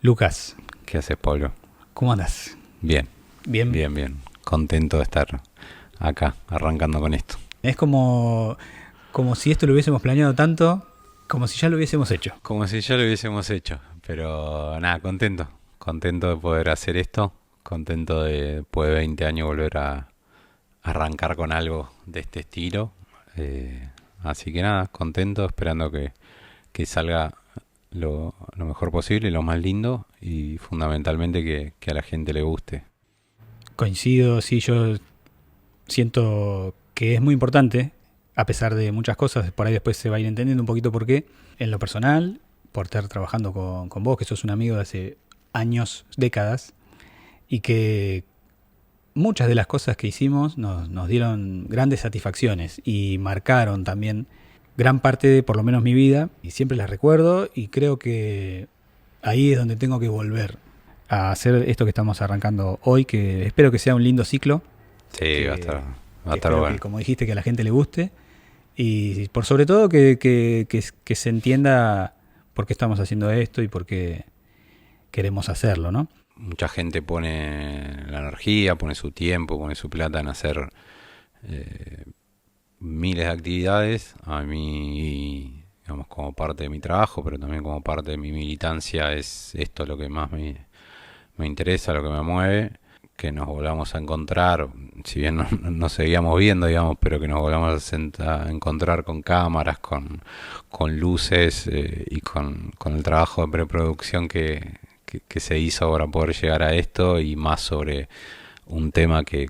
Lucas, ¿Qué haces, Pablo? ¿cómo andas? Bien, Bien. bien. Contento de estar acá, arrancando con esto. Es como si esto lo hubiésemos planeado tanto, como si ya lo hubiésemos hecho. Como si ya lo hubiésemos hecho, pero nada, contento. Contento de poder hacer esto. Contento de, después de 20 años, volver a arrancar con algo de este estilo. Así que nada, contento, esperando que salga lo mejor posible, lo más lindo y fundamentalmente que a la gente le guste. Coincido, sí, yo siento que es muy importante, a pesar de muchas cosas, por ahí después se va a ir entendiendo un poquito por qué. En lo personal, por estar trabajando con vos, que sos un amigo de hace años, décadas, y que muchas de las cosas que hicimos nos dieron grandes satisfacciones y marcaron también gran parte de por lo menos mi vida, y siempre las recuerdo y creo que ahí es donde tengo que volver a hacer esto que estamos arrancando hoy, que espero que sea un lindo ciclo, Sí, que, va a que estar espero que, bueno. como dijiste, que a la gente le guste y por sobre todo que se entienda por qué estamos haciendo esto y por qué queremos hacerlo, ¿no? Mucha gente pone la energía, pone su tiempo, pone su plata en hacer eh, miles de actividades. A mí, digamos, como parte de mi trabajo, pero también como parte de mi militancia, es esto lo que más me interesa, lo que me mueve. Que nos volvamos a encontrar, si bien no seguíamos viendo, digamos, pero que nos volvamos a encontrar con cámaras, con luces y con el trabajo de preproducción que se hizo para poder llegar a esto y más sobre un tema que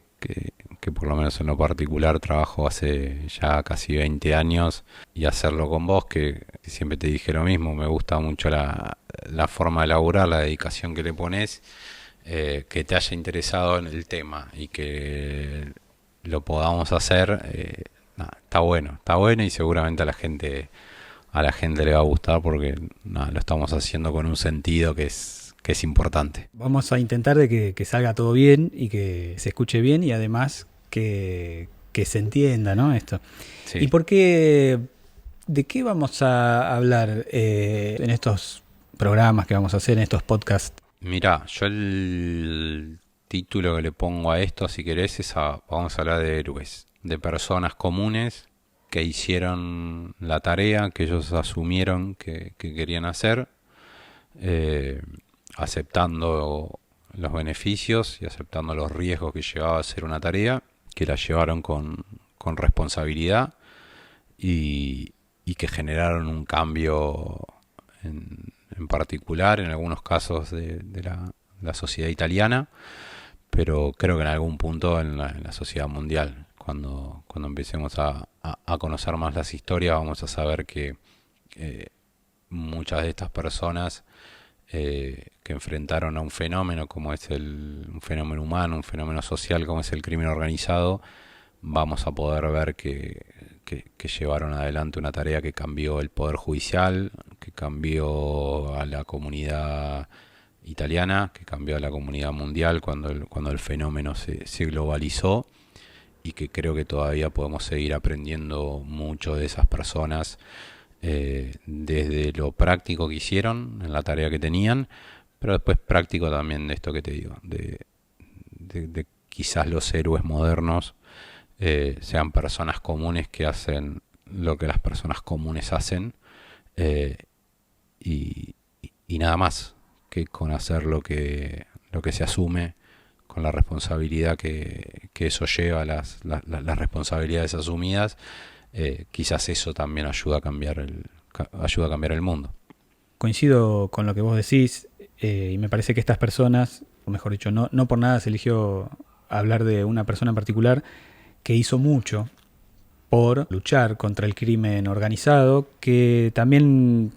por lo menos en lo particular trabajo hace ya casi 20 años y hacerlo con vos, que siempre te dije lo mismo, me gusta mucho la forma de laburar, la dedicación que le pones, que te haya interesado en el tema y que lo podamos hacer, nada, está bueno y seguramente a la gente le va a gustar porque nada, lo estamos haciendo con un sentido que es importante. Vamos a intentar de que salga todo bien y que se escuche bien y además que se entienda, ¿no? Esto. ¿Y Sí. por qué, de qué vamos a hablar en estos programas que vamos a hacer, en estos podcasts? Mira, yo el título que le pongo a esto, si querés, vamos a hablar de héroes, de personas comunes que hicieron la tarea que ellos asumieron que querían hacer, eh, aceptando los beneficios y aceptando los riesgos que llevaba a hacer una tarea, que la llevaron con responsabilidad y que generaron un cambio en particular, en algunos casos de la sociedad italiana, pero creo que en algún punto en la sociedad mundial. Cuando empecemos a conocer más las historias, vamos a saber que muchas de estas personas que enfrentaron a un fenómeno como es un fenómeno humano, un fenómeno social como es el crimen organizado, vamos a poder ver que llevaron adelante una tarea que cambió el poder judicial, que cambió a la comunidad italiana, que cambió a la comunidad mundial cuando el fenómeno se globalizó y que creo que todavía podemos seguir aprendiendo mucho de esas personas, desde lo práctico que hicieron en la tarea que tenían, pero después práctico también de esto que te digo, de quizás los héroes modernos sean personas comunes que hacen lo que las personas comunes hacen, eh, y, y nada más que con hacer lo que se asume, con la responsabilidad que eso lleva, las responsabilidades asumidas, quizás eso también ayuda a cambiar el mundo. Coincido con lo que vos decís y me parece que estas personas, o mejor dicho, no por nada se eligió hablar de una persona en particular que hizo mucho por luchar contra el crimen organizado, que también,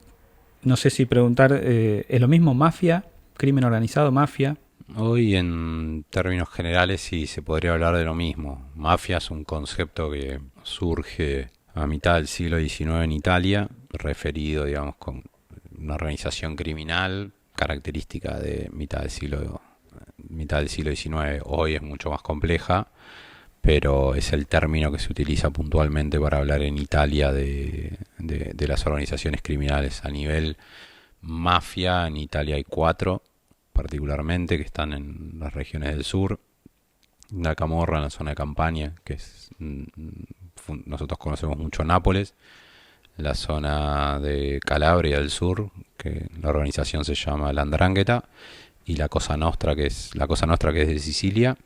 no sé si preguntar, ¿es lo mismo mafia, crimen organizado, mafia? Hoy en términos generales sí se podría hablar de lo mismo. Mafia es un concepto que surge a mitad del siglo XIX en Italia, referido, digamos, con una organización criminal característica de mitad del siglo XIX. Hoy es mucho más compleja, pero es el término que se utiliza puntualmente para hablar en Italia de las organizaciones criminales. A nivel mafia, en Italia hay cuatro, particularmente, que están en las regiones del sur, la Camorra en la zona de Campania, que es nosotros conocemos mucho Nápoles, la zona de Calabria del sur, que la organización se llama la 'Ndrangheta, y la Cosa Nostra, que es de Sicilia,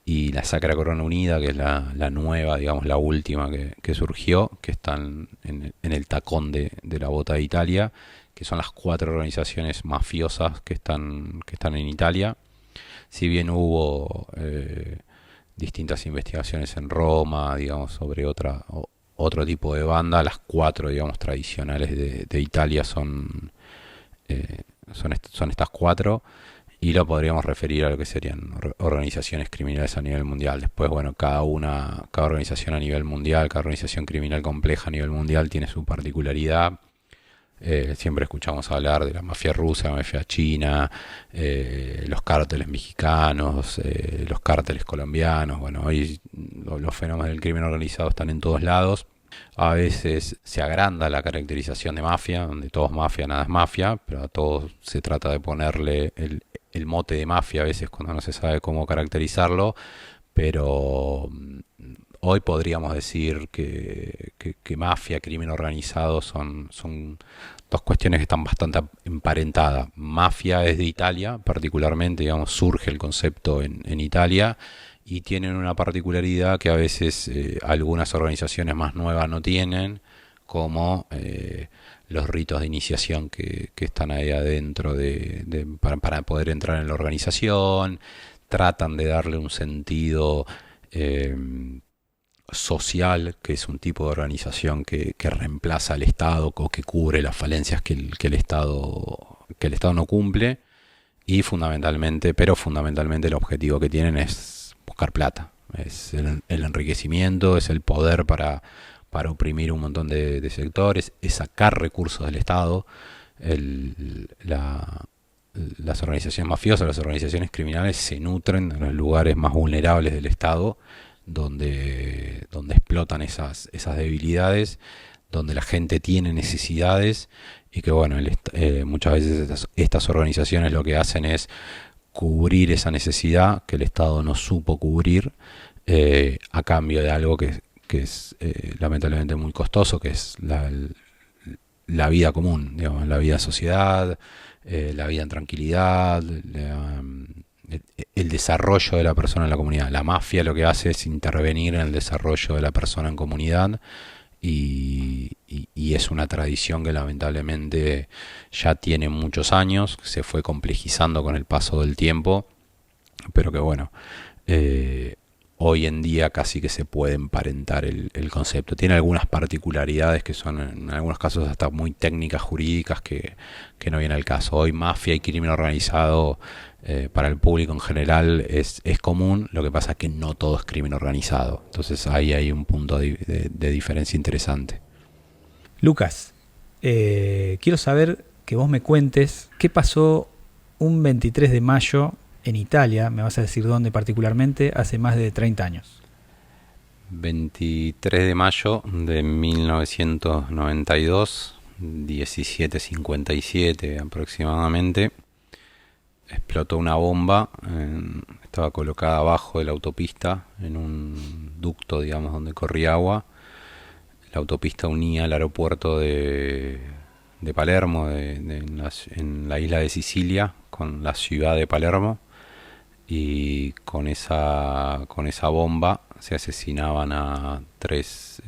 y la Sacra Corona Unida, que es la nueva, digamos, la última que surgió, que están en el tacón de la Bota de Italia, que son las 4 organizaciones mafiosas que están en Italia. Si bien hubo distintas investigaciones en Roma, digamos, sobre otro tipo de banda, las 4, digamos, tradicionales de Italia son estas 4, y lo podríamos referir a lo que serían organizaciones criminales a nivel mundial. Después, bueno, cada organización a nivel mundial, cada organización criminal compleja a nivel mundial tiene su particularidad. Siempre escuchamos hablar de la mafia rusa, la mafia china, los cárteles mexicanos, los cárteles colombianos. Bueno, hoy los fenómenos del crimen organizado están en todos lados. A veces se agranda la caracterización de mafia, donde todo es mafia, nada es mafia, pero a todos se trata de ponerle el mote de mafia a veces cuando no se sabe cómo caracterizarlo, pero hoy podríamos decir que mafia, crimen organizado son dos cuestiones que están bastante emparentadas. Mafia es de Italia, particularmente, digamos, surge el concepto en Italia, y tienen una particularidad que a veces algunas organizaciones más nuevas no tienen, como los ritos de iniciación que están ahí adentro para poder entrar en la organización. Tratan de darle un sentido social, que es un tipo de organización que reemplaza al Estado o que cubre las falencias que el Estado no cumple, y fundamentalmente el objetivo que tienen es buscar plata, es el enriquecimiento, es el poder para oprimir un montón de sectores, es sacar recursos del Estado. Las organizaciones mafiosas, las organizaciones criminales se nutren en los lugares más vulnerables del Estado, donde explotan esas debilidades, donde la gente tiene necesidades, y que bueno, muchas veces estas organizaciones lo que hacen es cubrir esa necesidad que el Estado no supo cubrir, a cambio de algo que es lamentablemente muy costoso, que es la vida común, digamos, la vida en sociedad, la vida en tranquilidad, el desarrollo de la persona en la comunidad. La mafia lo que hace es intervenir en el desarrollo de la persona en comunidad, y es una tradición que lamentablemente ya tiene muchos años, se fue complejizando con el paso del tiempo, pero que bueno, hoy en día casi que se puede emparentar el concepto. Tiene algunas particularidades que son en algunos casos hasta muy técnicas jurídicas que no viene al caso. Hoy mafia y crimen organizado para el público en general es común, lo que pasa es que no todo es crimen organizado. Entonces ahí hay un punto de diferencia interesante. Lucas, quiero saber que vos me cuentes qué pasó un 23 de mayo en Italia, me vas a decir dónde particularmente, hace más de 30 años. 23 de mayo de 1992, 17:57 aproximadamente, explotó una bomba, estaba colocada abajo de la autopista, en un ducto, digamos, donde corría agua. La autopista unía el aeropuerto de Palermo, en la isla de Sicilia, con la ciudad de Palermo, y con esa bomba se asesinaban a 3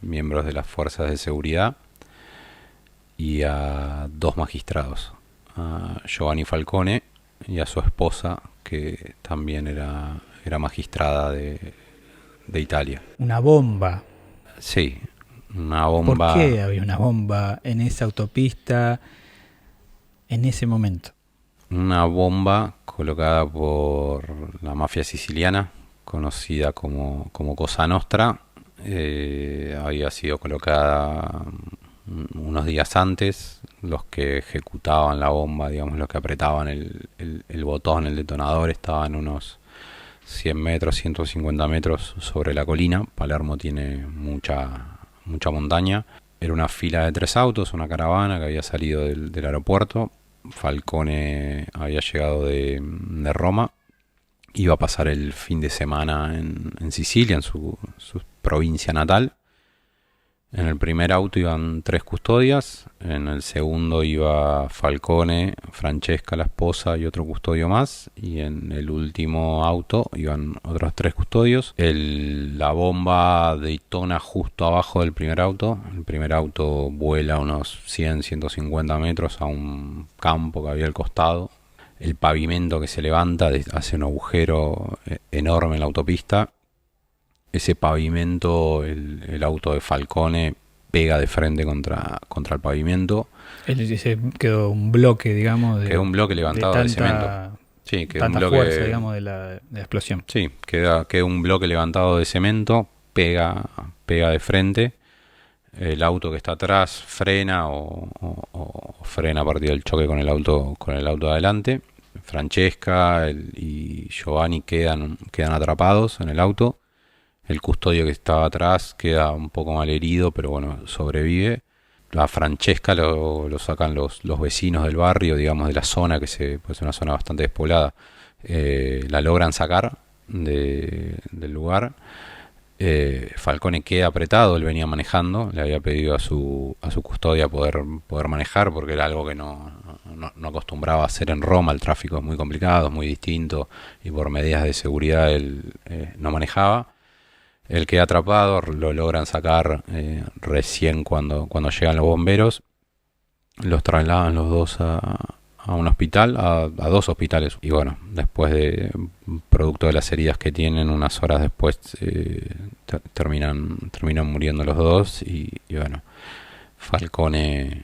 miembros de las fuerzas de seguridad y a 2 magistrados, a Giovanni Falcone y a su esposa, que también era magistrada de Italia. Una bomba. Sí, una bomba. ¿Por qué había una bomba en esa autopista en ese momento? Una bomba colocada por la mafia siciliana, conocida como Cosa Nostra. Había sido colocada unos días antes. Los que ejecutaban la bomba, digamos, los que apretaban el botón, el detonador, estaban unos 100 metros, 150 metros sobre la colina. Palermo tiene mucha montaña. Era una fila de 3 autos, una caravana que había salido del aeropuerto. Falcone había llegado de Roma, iba a pasar el fin de semana en Sicilia, en su provincia natal. En el primer auto iban 3 custodias, en el segundo iba Falcone, Francesca, la esposa, y otro custodio más, y en el último auto iban otros 3 custodios. La bomba detona justo abajo del primer auto. El primer auto vuela unos 100, 150 metros a un campo que había al costado. El pavimento que se levanta hace un agujero enorme en la autopista. Ese pavimento, el auto de Falcone pega de frente contra el pavimento. Quedó un bloque, digamos, quedó un bloque levantado de cemento. Sí, quedó un bloque, fuerza, digamos, de la explosión. Sí, queda un bloque levantado de cemento, pega de frente. El auto que está atrás frena o frena a partir del choque con el auto de adelante. Francesca y Giovanni quedan atrapados en el auto. El custodio que estaba atrás queda un poco mal herido, pero bueno, sobrevive. A Francesca lo sacan los vecinos del barrio, digamos, de la zona, pues es una zona bastante despoblada. La logran sacar del lugar. Falcone queda apretado, él venía manejando, le había pedido a su custodia poder manejar, porque era algo que no acostumbraba a hacer en Roma. El tráfico es muy complicado, es muy distinto, y por medidas de seguridad él no manejaba. Él queda atrapado, lo logran sacar recién cuando llegan los bomberos. Los trasladan los dos a un hospital, a 2 hospitales. Y bueno, después producto de las heridas que tienen, unas horas después terminan muriendo los dos. Y bueno, Falcone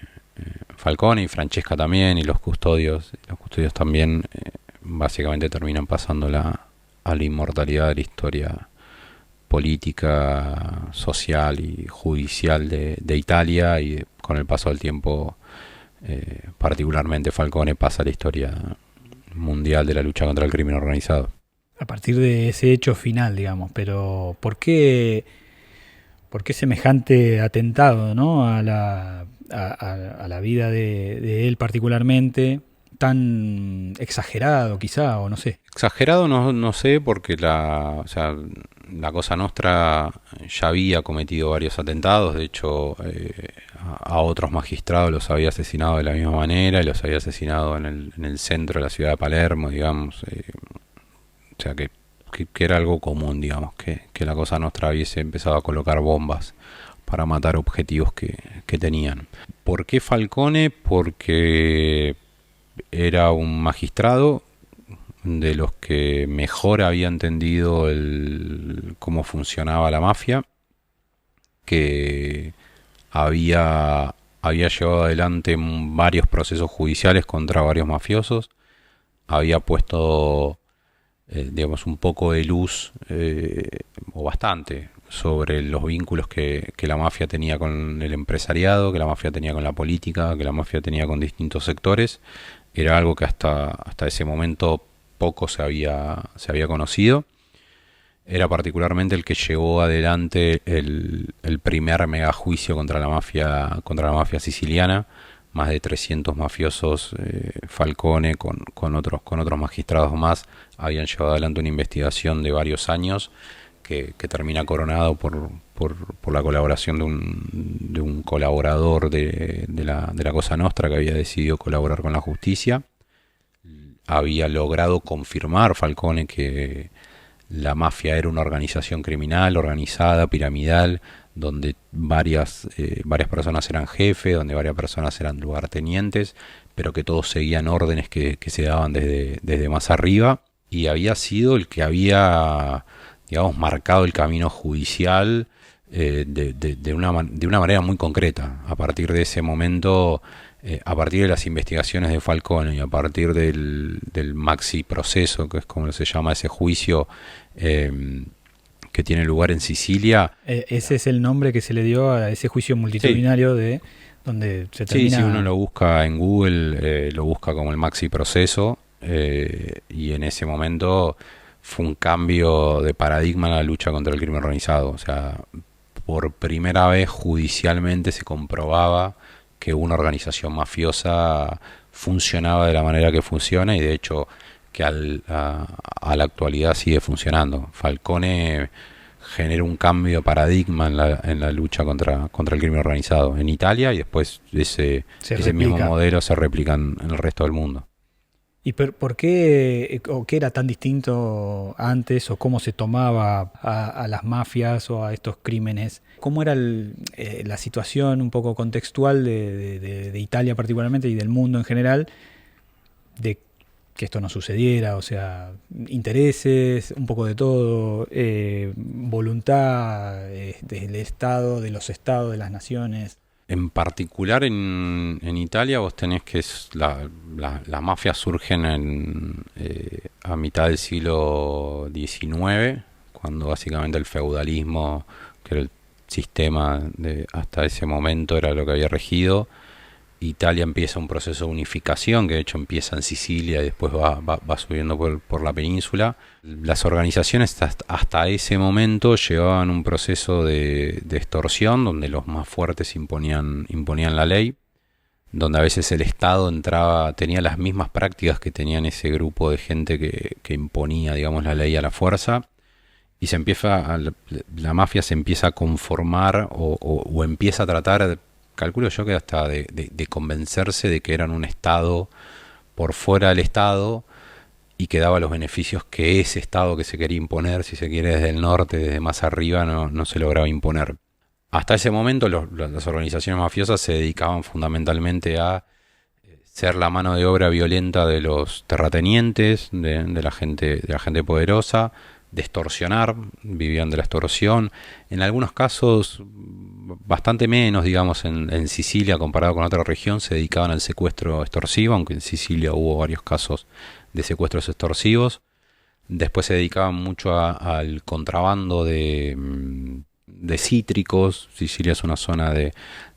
y Francesca también, y los custodios también, básicamente terminan pasando a la inmortalidad de la historia política, social y judicial de Italia, y con el paso del tiempo, particularmente Falcone pasa a la historia mundial de la lucha contra el crimen organizado. A partir de ese hecho final, digamos, pero ¿por qué semejante atentado, ¿no? a la vida de él particularmente, tan exagerado quizá, o no sé? Exagerado no sé, porque la Cosa Nostra ya había cometido varios atentados. De hecho, a otros magistrados los había asesinado de la misma manera, y los había asesinado en el centro de la ciudad de Palermo, digamos. O sea que era algo común, digamos, que la Cosa Nostra hubiese empezado a colocar bombas para matar objetivos que tenían. ¿Por qué Falcone? Porque era un magistrado de los que mejor había entendido cómo funcionaba la mafia, que había llevado adelante varios procesos judiciales contra varios mafiosos, había puesto digamos, un poco de luz, o bastante, sobre los vínculos que la mafia tenía con el empresariado, que la mafia tenía con la política, que la mafia tenía con distintos sectores. Era algo que hasta ese momento poco se había conocido. Era particularmente el que llevó adelante el primer megajuicio contra la mafia siciliana. Más de 300 mafiosos, Falcone con otros magistrados más, habían llevado adelante una investigación de varios años que termina coronado por la colaboración de un colaborador de la Cosa Nostra, que había decidido colaborar con la justicia. Había logrado confirmar Falcone que la mafia era una organización criminal, organizada, piramidal, donde varias personas eran jefes, donde varias personas eran lugartenientes, pero que todos seguían órdenes que se daban desde más arriba. Y había sido el que había, digamos, marcado el camino judicial de una manera muy concreta. A partir de ese momento, a partir de las investigaciones de Falcone y a partir del maxi proceso, que es como se llama ese juicio, que tiene lugar en Sicilia. Ese es el nombre que se le dio a ese juicio multitudinario, sí, donde se termina... Sí, si uno lo busca en Google, lo busca como el maxi proceso, y en ese momento fue un cambio de paradigma en la lucha contra el crimen organizado. O sea, por primera vez judicialmente se comprobaba que una organización mafiosa funcionaba de la manera que funciona y de hecho que a la actualidad sigue funcionando. Falcone genera un cambio de paradigma en la lucha contra el crimen organizado en Italia y después ese mismo modelo se replica en el resto del mundo. ¿Y por qué, o qué era tan distinto antes, o cómo se tomaba a las mafias o a estos crímenes? ¿Cómo era la situación un poco contextual de Italia particularmente y del mundo en general, de que esto no sucediera? O sea, intereses, un poco de todo, voluntad del Estado, de los estados, de las naciones. En particular en Italia vos tenés que las mafias surgen a mitad del siglo XIX, cuando básicamente el feudalismo, que era el sistema hasta ese momento era lo que había regido. Italia empieza un proceso de unificación, que de hecho empieza en Sicilia y después va subiendo por la península. Las organizaciones hasta ese momento llevaban un proceso de extorsión, donde los más fuertes imponían la ley, donde a veces el Estado tenía las mismas prácticas que tenían ese grupo de gente que imponía, digamos, la ley a la fuerza. Y la mafia se empieza a conformar o empieza a tratar, calculo yo que hasta de convencerse de que eran un Estado por fuera del Estado y que daba los beneficios que ese Estado que se quería imponer, si se quiere, desde el norte, desde más arriba, no se lograba imponer. Hasta ese momento las organizaciones mafiosas se dedicaban fundamentalmente a ser la mano de obra violenta de los terratenientes, de la gente poderosa, de extorsionar, vivían de la extorsión. En algunos casos, bastante menos, digamos, en Sicilia comparado con otra región, se dedicaban al secuestro extorsivo, aunque en Sicilia hubo varios casos de secuestros extorsivos. Después se dedicaban mucho al contrabando de cítricos. Sicilia es una zona de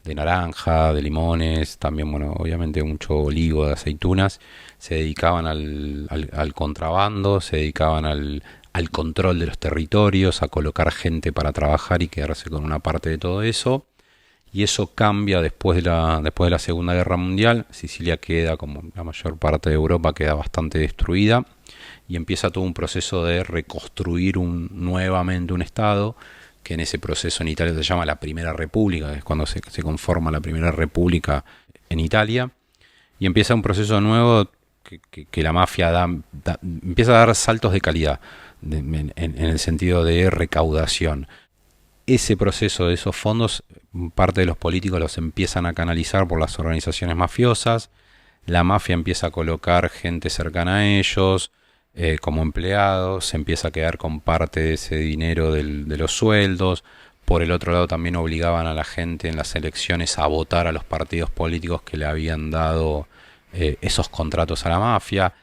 naranja, de limones, también, bueno, obviamente mucho olivo, de aceitunas. Se dedicaban al contrabando, se dedicaban al control de los territorios, a colocar gente para trabajar y quedarse con una parte de todo eso. Y eso cambia después de la Segunda Guerra Mundial. Sicilia queda, como la mayor parte de Europa, queda bastante destruida y empieza todo un proceso de reconstruir nuevamente un Estado, que en ese proceso en Italia se llama la Primera República, que es cuando se conforma la Primera República en Italia, y empieza un proceso nuevo que la mafia empieza a dar saltos de calidad en el sentido de recaudación. Ese proceso de esos fondos, parte de los políticos los empiezan a canalizar por las organizaciones mafiosas. La mafia empieza a colocar gente cercana a ellos como empleados, se empieza a quedar con parte de ese dinero de los sueldos. Por el otro lado también obligaban a la gente en las elecciones a votar a los partidos políticos que le habían dado esos contratos a la mafia.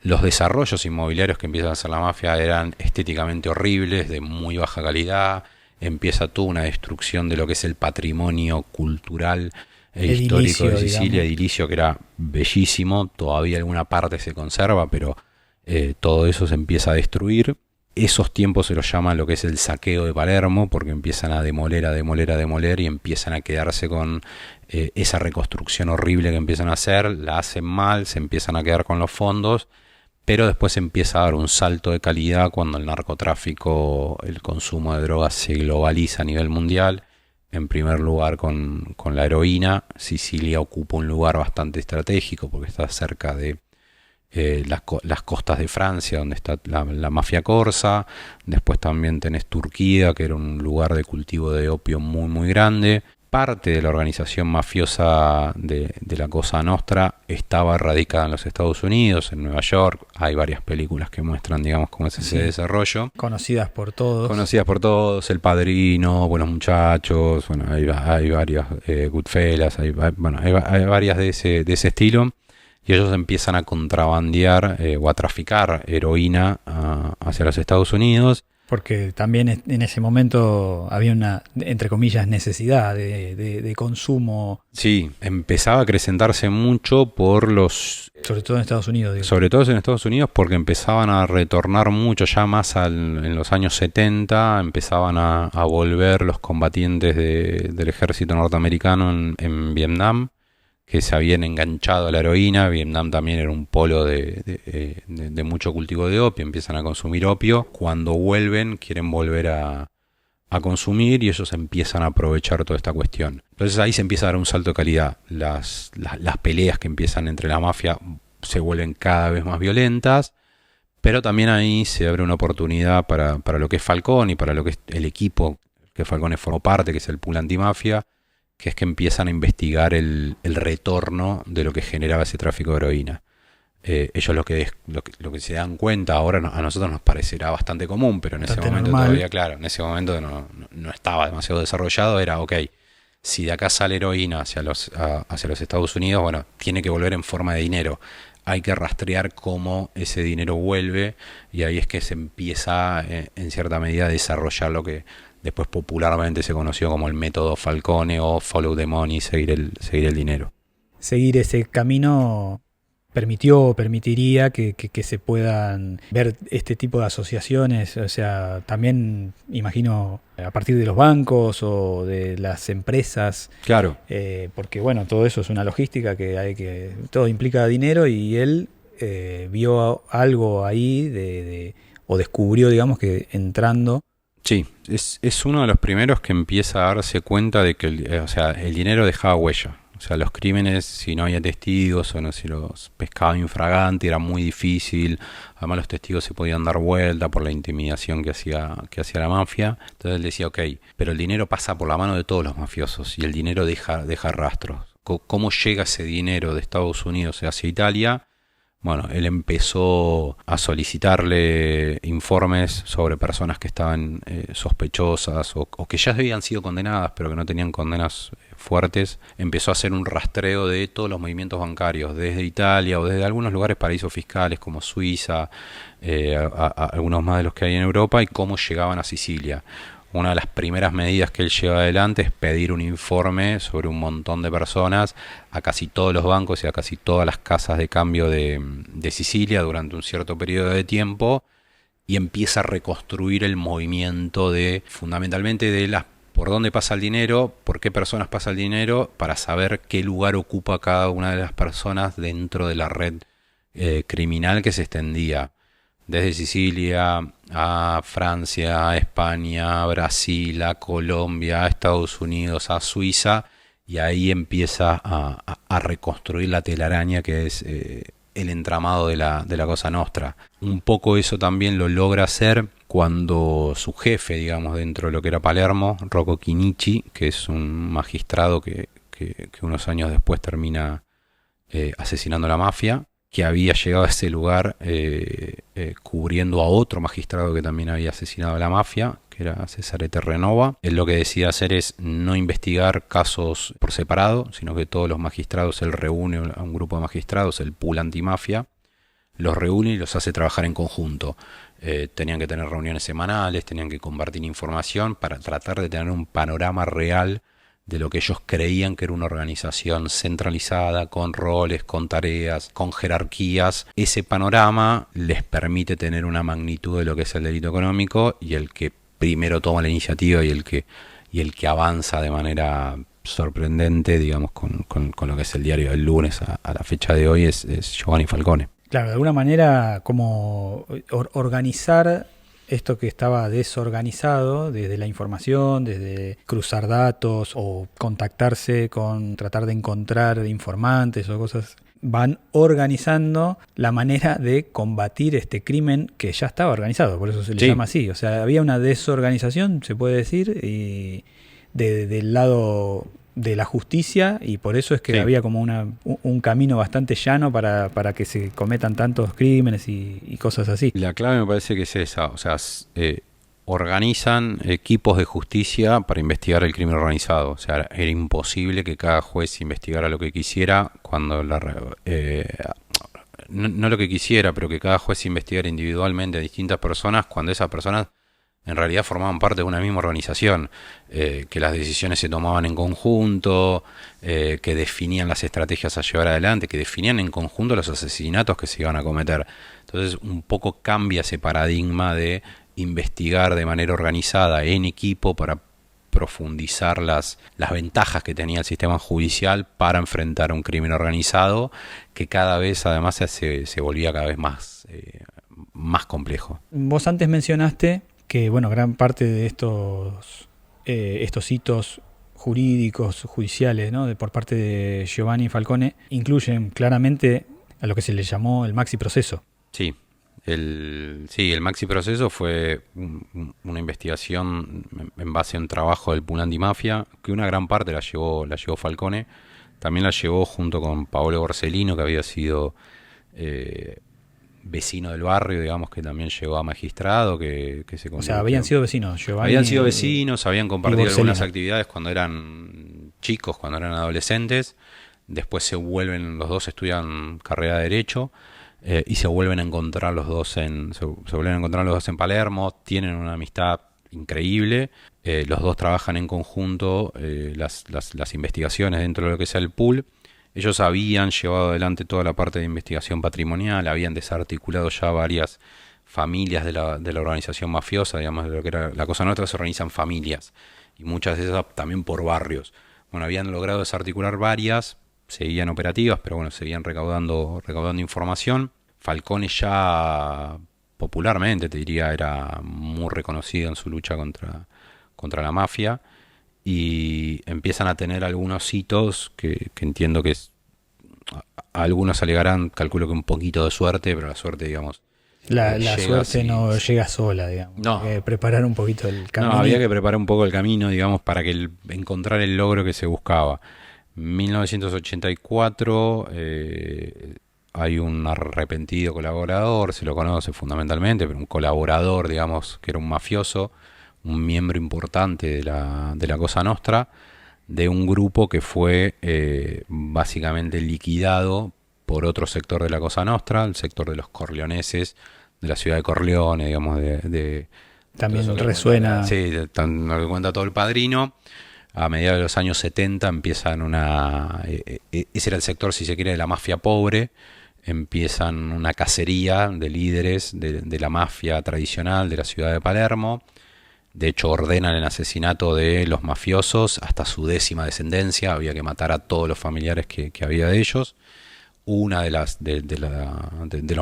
Los desarrollos inmobiliarios que empiezan a hacer la mafia eran estéticamente horribles, de muy baja calidad. Empieza toda una destrucción de lo que es el patrimonio cultural e histórico de Sicilia, edilicio, que era bellísimo. Todavía alguna parte se conserva, pero todo eso se empieza a destruir. Esos tiempos se los llama lo que es el saqueo de Palermo, porque empiezan a demoler y empiezan a quedarse con esa reconstrucción horrible que empiezan a hacer. La hacen mal, se empiezan a quedar con los fondos, pero después empieza a dar un salto de calidad cuando el narcotráfico, el consumo de drogas se globaliza a nivel mundial. En primer lugar con la heroína. Sicilia ocupa un lugar bastante estratégico porque está cerca de las costas de Francia, donde está la mafia corsa. Después también tenés Turquía, que era un lugar de cultivo de opio muy muy grande. Parte de la organización mafiosa de la Cosa Nostra estaba radicada en los Estados Unidos, en Nueva York. Hay varias películas que muestran, digamos, cómo es ese desarrollo. Conocidas por todos. El Padrino, Buenos Muchachos, bueno, hay varias, Goodfellas, hay varias de ese estilo. Y ellos empiezan a contrabandear o a traficar heroína hacia los Estados Unidos. Porque también en ese momento había una, entre comillas, necesidad de consumo. Sí, empezaba a acrecentarse mucho sobre todo en Estados Unidos. Digo. Sobre todo en Estados Unidos, porque empezaban a retornar mucho, ya más en los años 70, empezaban a volver los combatientes del ejército norteamericano en Vietnam, que se habían enganchado a la heroína. Vietnam también era un polo de mucho cultivo de opio, empiezan a consumir opio. Cuando vuelven, quieren volver a consumir y ellos empiezan a aprovechar toda esta cuestión. Entonces ahí se empieza a dar un salto de calidad. Las peleas que empiezan entre la mafia se vuelven cada vez más violentas, pero también ahí se abre una oportunidad para lo que es Falcone y para lo que es el equipo que Falcone formó parte, que es el pool antimafia, que es que empiezan a investigar el retorno de lo que generaba ese tráfico de heroína. Ellos lo que se dan cuenta ahora, a nosotros nos parecerá bastante común, pero en ese momento normal. Todavía, claro, en ese momento no estaba demasiado desarrollado. Era, ok, si de acá sale heroína hacia los Estados Unidos, bueno, tiene que volver en forma de dinero. Hay que rastrear cómo ese dinero vuelve, y ahí es que se empieza en cierta medida a desarrollar lo que después popularmente se conoció como el método Falcone o follow the money, seguir el dinero. Seguir ese camino permitiría que se puedan ver este tipo de asociaciones, o sea, también imagino a partir de los bancos o de las empresas. Claro. Porque bueno, todo eso es una logística todo implica dinero, y él vio algo ahí o descubrió, digamos, que entrando. Sí, es uno de los primeros que empieza a darse cuenta de que el dinero dejaba huella. O sea, los crímenes, si no había testigos o no, si los pescaba infragante, era muy difícil. Además, los testigos se podían dar vuelta por la intimidación que hacía la mafia. Entonces él decía, ok, pero el dinero pasa por la mano de todos los mafiosos y el dinero deja rastros. ¿Cómo llega ese dinero de Estados Unidos hacia Italia? Bueno, él empezó a solicitarle informes sobre personas que estaban sospechosas o que ya habían sido condenadas, pero que no tenían condenas fuertes. Empezó a hacer un rastreo de todos los movimientos bancarios, desde Italia o desde algunos lugares paraísos fiscales como Suiza, a algunos más de los que hay en Europa, y cómo llegaban a Sicilia. Una de las primeras medidas que él lleva adelante es pedir un informe sobre un montón de personas a casi todos los bancos y a casi todas las casas de cambio de Sicilia durante un cierto periodo de tiempo, y empieza a reconstruir el movimiento fundamentalmente por dónde pasa el dinero, por qué personas pasa el dinero, para saber qué lugar ocupa cada una de las personas dentro de la red criminal que se extendía desde Sicilia a Francia, a España, a Brasil, a Colombia, a Estados Unidos, a Suiza, y ahí empieza a reconstruir la telaraña que es el entramado de la Cosa Nostra. Un poco eso también lo logra hacer cuando su jefe, digamos, dentro de lo que era Palermo, Rocco Chinichi, que es un magistrado que unos años después termina asesinando a la mafia, que había llegado a ese lugar cubriendo a otro magistrado que también había asesinado a la mafia, que era Cesare Terranova. Él lo que decide hacer es no investigar casos por separado, sino que todos los magistrados, él reúne a un grupo de magistrados, el pool antimafia, los reúne y los hace trabajar en conjunto. Tenían que tener reuniones semanales, tenían que compartir información para tratar de tener un panorama real de lo que ellos creían que era una organización centralizada, con roles, con tareas, con jerarquías. Ese panorama les permite tener una magnitud de lo que es el delito económico, y el que primero toma la iniciativa y el que avanza de manera sorprendente, digamos, con lo que es el diario del lunes a la fecha de hoy es Giovanni Falcone. Claro, de alguna manera como organizar esto que estaba desorganizado, desde la información, desde cruzar datos o contactarse tratar de encontrar informantes o cosas, van organizando la manera de combatir este crimen que ya estaba organizado, por eso se le llama así. O sea, había una desorganización, se puede decir, y del lado de la justicia, y por eso es que había como un camino bastante llano para que se cometan tantos crímenes y cosas así. La clave me parece que es esa, o sea, organizan equipos de justicia para investigar el crimen organizado. O sea, era imposible que cada juez investigara lo que quisiera cuando no lo que quisiera, pero que cada juez investigara individualmente a distintas personas cuando esas personas en realidad formaban parte de una misma organización, que las decisiones se tomaban en conjunto, que definían las estrategias a llevar adelante, que definían en conjunto los asesinatos que se iban a cometer. Entonces un poco cambia ese paradigma de investigar de manera organizada en equipo para profundizar las ventajas que tenía el sistema judicial para enfrentar un crimen organizado que cada vez además se volvía cada vez más complejo. Vos antes mencionaste que bueno, gran parte de estos hitos jurídicos, judiciales, ¿no? Por parte de Giovanni Falcone, incluyen claramente a lo que se le llamó el maxi proceso. Sí, el maxi proceso fue una investigación en base a un trabajo del pool antimafia, que una gran parte la llevó Falcone, también la llevó junto con Paolo Borsellino, que había sido vecino del barrio, digamos, que también llegó a magistrado, que se convirtió. O sea, habían sido vecinos, Giovanni. Habían sido vecinos, habían compartido algunas actividades cuando eran chicos, cuando eran adolescentes. Después los dos estudian carrera de Derecho y se vuelven a encontrar los dos en Palermo. Tienen una amistad increíble. Los dos trabajan en conjunto las investigaciones dentro de lo que sea el pool. Ellos habían llevado adelante toda la parte de investigación patrimonial, habían desarticulado ya varias familias de la organización mafiosa, digamos, de lo que era la Cosa Nostra. Se organizan familias, y muchas de esas también por barrios. Bueno, habían logrado desarticular varias, seguían operativas, pero bueno, seguían recaudando información. Falcone ya popularmente, te diría, era muy reconocido en su lucha contra la mafia. Y empiezan a tener algunos hitos que entiendo que algunos alegarán, calculo que un poquito de suerte, pero la suerte, digamos, la suerte no llega sola, digamos. No. Hay que preparar un poquito el camino. No, había que preparar un poco el camino, digamos, para encontrar el logro que se buscaba. 1984 hay un arrepentido colaborador, se lo conoce fundamentalmente, pero un colaborador, digamos, que era un mafioso, un miembro importante de la Cosa Nostra, de un grupo que fue básicamente liquidado por otro sector de la Cosa Nostra, el sector de los corleoneses, de la ciudad de Corleone, digamos, también resuena. Sí, lo que cuenta todo El Padrino. A mediados de los años 70 empiezan ese era el sector, si se quiere, de la mafia pobre. Empiezan una cacería de líderes de la mafia tradicional de la ciudad de Palermo. De hecho, ordenan el asesinato de los mafiosos hasta su 10ª descendencia. Había que matar a todos los familiares que había de ellos. Una de los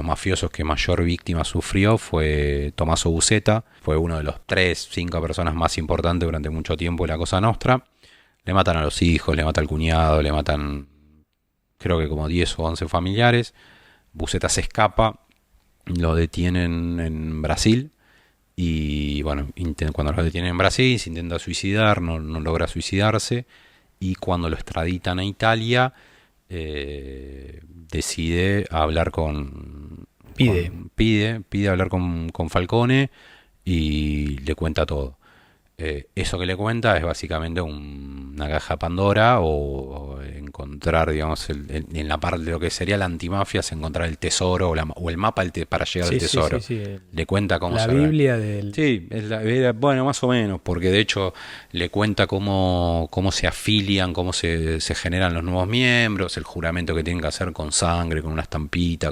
mafiosos que mayor víctima sufrió fue Tommaso Buscetta. Fue uno de los 5 personas más importantes durante mucho tiempo de la Cosa Nostra. Le matan a los hijos, le matan al cuñado, le matan creo que como 10 o 11 familiares. Buscetta se escapa, lo detienen en Brasil. Y bueno, cuando lo detienen en Brasil se intenta suicidar, no logra suicidarse, y cuando lo extraditan a Italia decide hablar pide hablar con Falcone y le cuenta todo. Eso que le cuenta es básicamente una caja Pandora, o encontrar, digamos, en la parte de lo que sería la antimafia, es encontrar el tesoro o el mapa para llegar al tesoro. Sí. Le cuenta cómo la Biblia del... Sí, bueno, más o menos, porque de hecho le cuenta cómo se afilian, cómo se generan los nuevos miembros, el juramento que tienen que hacer con sangre, con una estampita,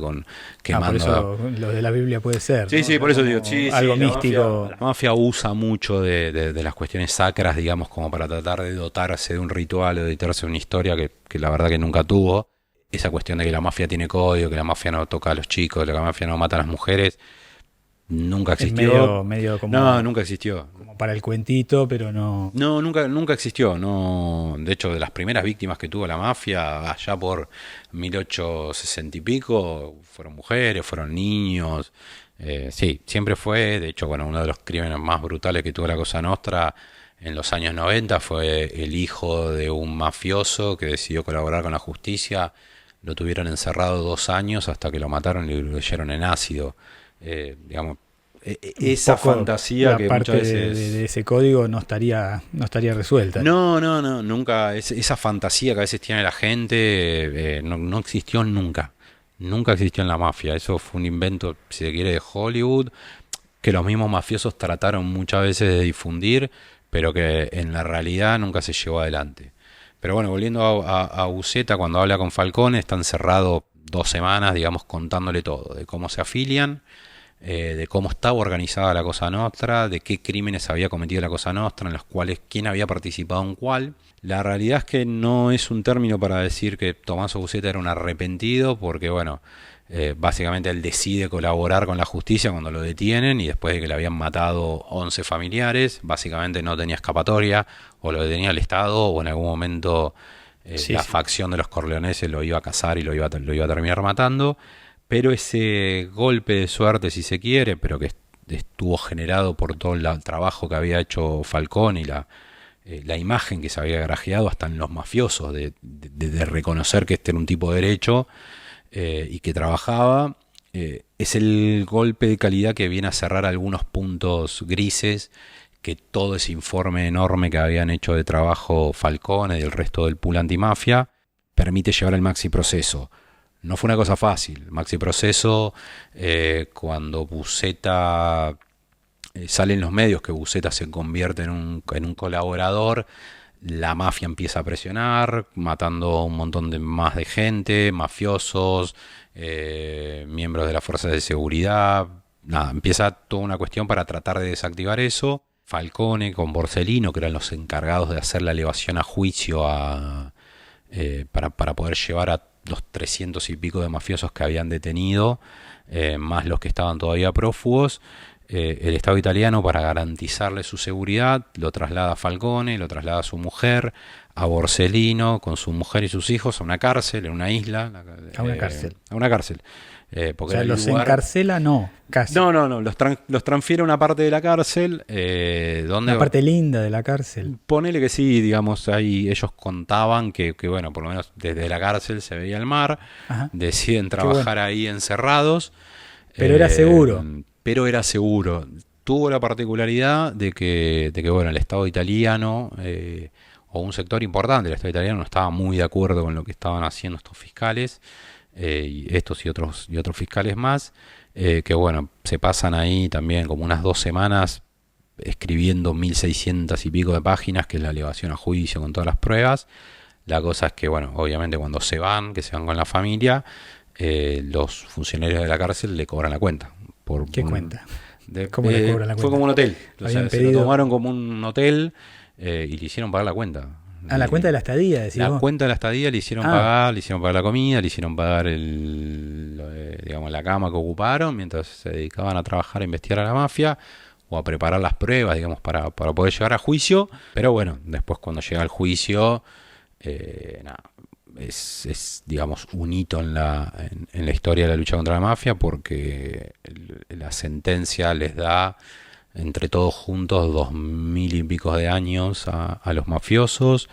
quemando. Por eso lo de la Biblia puede ser, Sí, ¿no? sí, por eso digo, sí, algo místico. La mafia usa mucho de las cuestiones sacras, digamos, como para tratar de dotarse de un ritual o de dotarse de una historia que la verdad que nunca tuvo. Esa cuestión de que la mafia tiene código, que la mafia no toca a los chicos, que la mafia no mata a las mujeres, nunca existió. Medio como, no, nunca existió. Como para el cuentito, pero no. No, nunca existió. No, de hecho, de las primeras víctimas que tuvo la mafia, allá por 1860 y pico, fueron mujeres, fueron niños. Sí, siempre fue. De hecho, bueno, uno de los crímenes más brutales que tuvo la Cosa Nostra en los años 90 fue el hijo de un mafioso que decidió colaborar con la justicia. Lo tuvieron encerrado 2 años hasta que lo mataron y lo leyeron en ácido. Digamos, esa fantasía que muchas veces de ese código no estaría resuelta. No, nunca. Esa fantasía que a veces tiene la gente no existió nunca. Nunca existió en la mafia. Eso fue un invento, si se quiere, de Hollywood, que los mismos mafiosos trataron muchas veces de difundir, pero que en la realidad nunca se llevó adelante. Pero bueno, volviendo a Buscetta, cuando habla con Falcone, está encerrado 2 semanas, digamos, contándole todo, de cómo se afilian, de cómo estaba organizada la Cosa Nostra, de qué crímenes había cometido la Cosa Nostra, en los cuales quién había participado en cuál. La realidad es que no es un término para decir que Tommaso Buscetta era un arrepentido, porque bueno, básicamente él decide colaborar con la justicia cuando lo detienen, y después de que le habían matado 11 familiares, básicamente no tenía escapatoria, o lo detenía el Estado, o en algún momento la facción de los corleoneses lo iba a cazar y lo iba a terminar matando. Pero ese golpe de suerte, si se quiere, pero que estuvo generado por todo el trabajo que había hecho Falcone y la imagen que se había grajeado hasta en los mafiosos de reconocer que este era un tipo derecho y que trabajaba, es el golpe de calidad que viene a cerrar algunos puntos grises que todo ese informe enorme que habían hecho de trabajo Falcone y el resto del pool antimafia permite llevar al maxi proceso. No fue una cosa fácil. Maxi proceso, cuando Buscetta sale en los medios que Buscetta se convierte en un colaborador, la mafia empieza a presionar, matando un montón más de gente, mafiosos, miembros de las fuerzas de seguridad. Nada, empieza toda una cuestión para tratar de desactivar eso. Falcone con Borsellino, que eran los encargados de hacer la elevación a juicio para poder llevar a los 300 y pico de mafiosos que habían detenido, más los que estaban todavía prófugos. El Estado italiano, para garantizarle su seguridad, lo traslada a Falcone, lo traslada a su mujer, a Borsellino con su mujer y sus hijos a una cárcel, en una isla. A una cárcel. A una cárcel. Porque o sea, era el los lugar... encarcela, no, casi. No, los transfiere a una parte de la cárcel, donde... La parte linda de la cárcel. Ponele que sí, digamos, ahí ellos contaban que bueno, por lo menos desde la cárcel se veía el mar. Ajá. Deciden trabajar ahí encerrados. Pero era seguro. Pero era seguro. Tuvo la particularidad de que bueno, el Estado italiano, o un sector importante del Estado italiano, no estaba muy de acuerdo con lo que estaban haciendo estos fiscales, y estos y otros fiscales más, que bueno, se pasan ahí también como unas 2 semanas escribiendo 1600 y pico de páginas, que es la elevación a juicio con todas las pruebas. La cosa es que, bueno, obviamente cuando que se van con la familia, los funcionarios de la cárcel le cobran la cuenta. ¿Qué cuenta? ¿Cómo le cobran la cuenta? Fue como un hotel. O sea, se lo tomaron como un hotel, y le hicieron pagar la cuenta. La cuenta de la estadía, decís vos. Cuenta de la estadía le hicieron pagar la comida, le hicieron pagar digamos, la cama que ocuparon mientras se dedicaban a trabajar, a investigar a la mafia o a preparar las pruebas, digamos, para poder llegar a juicio. Pero bueno, después cuando llega el juicio, es digamos un hito en la historia de la lucha contra la mafia, porque la sentencia les da entre todos juntos 2000 y pico de años a los mafiosos,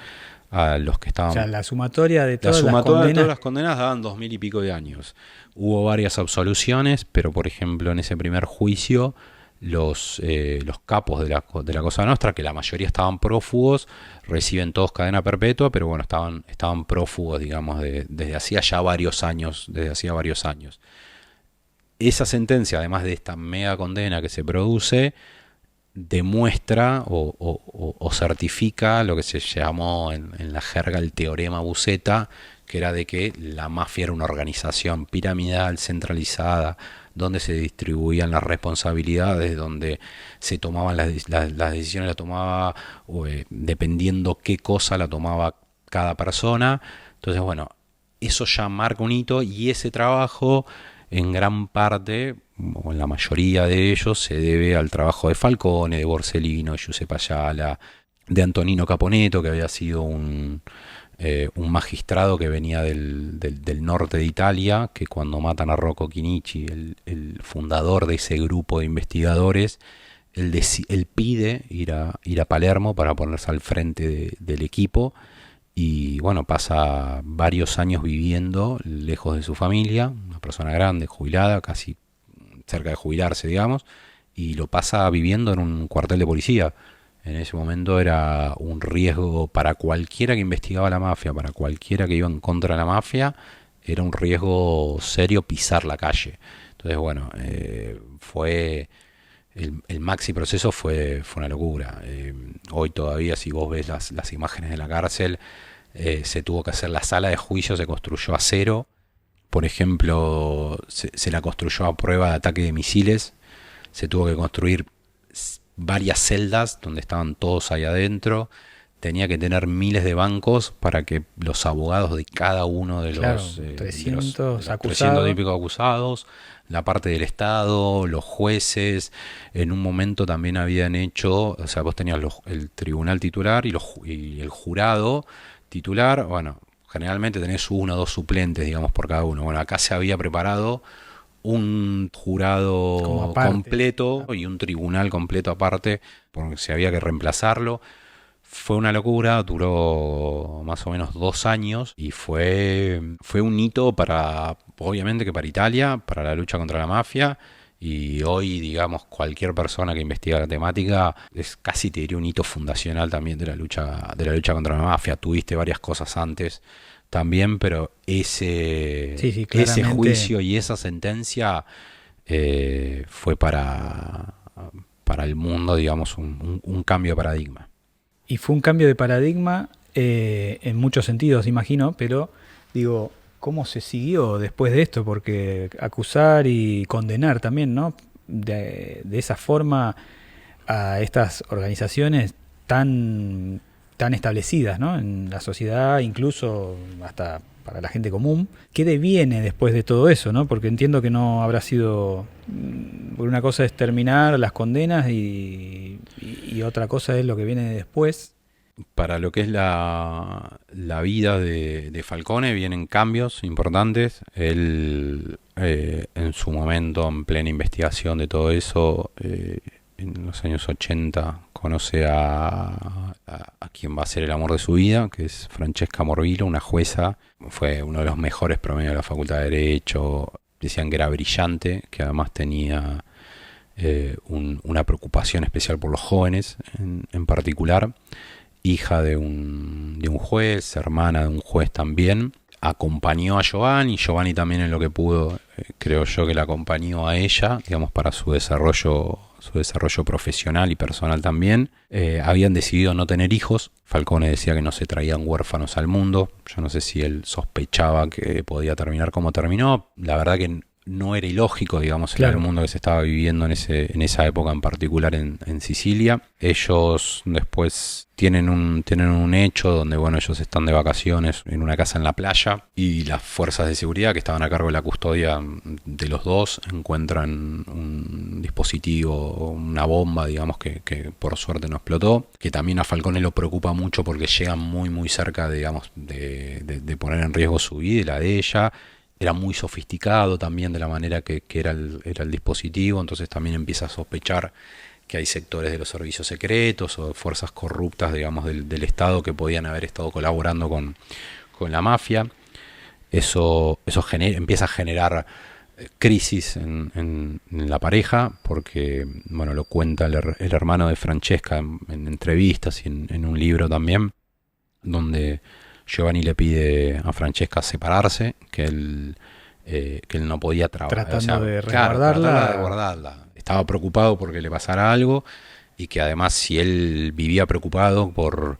a los que estaban... O sea, la sumatoria de todas las condenas daban 2000 y pico de años. Hubo varias absoluciones, pero por ejemplo en ese primer juicio los capos de la Cosa Nostra, que la mayoría estaban prófugos, reciben todos cadena perpetua, pero bueno, estaban prófugos, digamos, desde hacía varios años. Esa sentencia, además de esta mega condena que se produce, demuestra o certifica lo que se llamó en la jerga el teorema Buscetta, que era de que la mafia era una organización piramidal, centralizada, donde se distribuían las responsabilidades, donde se tomaban las decisiones, la tomaba dependiendo qué cosa la tomaba cada persona. Entonces, bueno, eso ya marca un hito, y ese trabajo en gran parte, o en la mayoría de ellos, se debe al trabajo de Falcone, de Borsellino, de Giuseppe Ayala, de Antonino Caponetto, que había sido un magistrado que venía del norte de Italia, que cuando matan a Rocco Chinichi, el fundador de ese grupo de investigadores, él pide ir a Palermo para ponerse al frente del equipo, y bueno, pasa varios años viviendo lejos de su familia, una persona grande, jubilada, casi cerca de jubilarse, digamos, y lo pasa viviendo en un cuartel de policía. En ese momento era un riesgo para cualquiera que investigaba la mafia, para cualquiera que iba en contra de la mafia, era un riesgo serio pisar la calle. Entonces, bueno, fue el maxi proceso fue una locura. Hoy todavía, si vos ves las imágenes de la cárcel, se tuvo que hacer la sala de juicio, se construyó a cero. Por ejemplo, se la construyó a prueba de ataque de misiles. se tuvo que construir varias celdas donde estaban todos ahí adentro. Tenía que tener miles de bancos para que los abogados de cada uno de los, 300 300 típicos acusados, la parte del Estado, los jueces, en un momento también habían hecho, o sea, vos tenías el tribunal titular y el jurado titular. Bueno, generalmente tenés uno o dos suplentes, digamos, por cada uno. Bueno, acá se había preparado un jurado completo y un tribunal completo aparte, porque se había que reemplazarlo. Fue una locura, duró más o menos 2 años y fue un hito obviamente que para Italia, para la lucha contra la mafia. Y hoy, digamos, cualquier persona que investiga la temática es casi, te diría, un hito fundacional también de la lucha contra la mafia. Tuviste varias cosas antes también, pero ese juicio y esa sentencia fue para el mundo, digamos, un cambio de paradigma. Y fue un cambio de paradigma en muchos sentidos, imagino, pero digo, ¿cómo se siguió después de esto? Porque acusar y condenar también, ¿no? De esa forma a estas organizaciones tan establecidas, ¿no? En la sociedad, incluso hasta para la gente común. ¿Qué deviene después de todo eso, ¿no? Porque entiendo que no habrá sido... Una cosa es terminar las condenas y otra cosa es lo que viene después. Para lo que es la vida de Falcone vienen cambios importantes. Él, en su momento, en plena investigación de todo eso, en los años 80, conoce a quien va a ser el amor de su vida, que es Francesca Morvillo, una jueza. Fue uno de los mejores promedios de la Facultad de Derecho. Decían que era brillante, que además tenía una preocupación especial por los jóvenes en particular. Hija de un juez, hermana de un juez también. Acompañó a Giovanni también en lo que pudo, creo yo que la acompañó a ella, digamos, para su desarrollo profesional y personal también. Habían decidido no tener hijos. Falcone decía que no se traían huérfanos al mundo. Yo no sé si él sospechaba que podía terminar como terminó. La verdad que no era ilógico, digamos, claro, en el mundo que se estaba viviendo en esa época en particular en Sicilia. Ellos después tienen un hecho donde, bueno, ellos están de vacaciones en una casa en la playa y las fuerzas de seguridad que estaban a cargo de la custodia de los dos encuentran un dispositivo, una bomba, digamos, que por suerte no explotó, que también a Falcone lo preocupa mucho porque llegan muy muy cerca, digamos, de poner en riesgo su vida y la de ella. Era muy sofisticado también de la manera que era el dispositivo, entonces también empieza a sospechar que hay sectores de los servicios secretos o fuerzas corruptas, digamos, del Estado que podían haber estado colaborando con la mafia. Eso empieza a generar crisis en la pareja, porque, bueno, lo cuenta el hermano de Francesca en entrevistas y en un libro también, donde Giovanni le pide a Francesca separarse, que él no podía trabajar. Tratando de resguardarla. Estaba preocupado porque le pasara algo y que además si él vivía preocupado por